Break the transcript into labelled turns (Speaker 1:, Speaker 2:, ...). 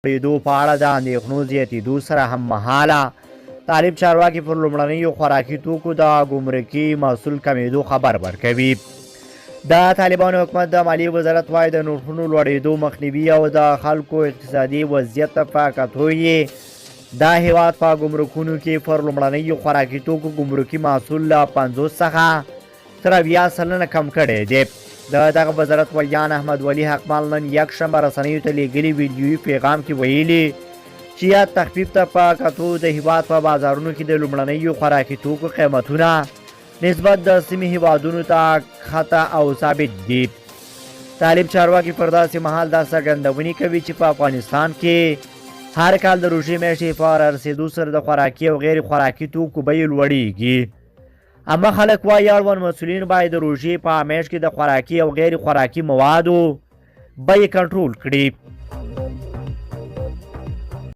Speaker 1: خپرېدو په اړه د اندېښنو زیاتېدو سره هممهاله طالب چارواکي پر لومړنیو خوراکي توکو د ګمرکي محصول کمېدو خبر ورکوي. د طالبانو حکومت د مالیې وزارت وايي د نرخونو لوړېدو مخنیوي او د خلکو اقتصادي وضعیت ته په کتو یې د هیواد په ګمرکونو کې پر لومړنیو خوراکي توکو ګمرکي محصول له 50 څخه تر 80% کم کړی دی. د دغه وزارت ولیان احمد ولی حقمال نن یکشنبه رسنیو ته لیږلي ویډیویي پیغام کې ویلي چې یاد تخفیف ته په کتو د هیواد په بازارونو کې د لومړنیو خوراکي توکو قیمتونه نسبت د سیمې هیوادونو ته ښکته او ثابت دي. طالب چارواکي پر داسې مهال دا څرګندونې کوي چې په افغانستان کې هر کال د روژې میاشتې په رارسېدو سره د خوراکي او غیر خوراکي توکو بیې لوړېږي. اما خلک وایي اړوند مسؤلین باید د روژې په میاشت کې د خوراکي او غیر خوراکي موادو بیې کنټرول کړي.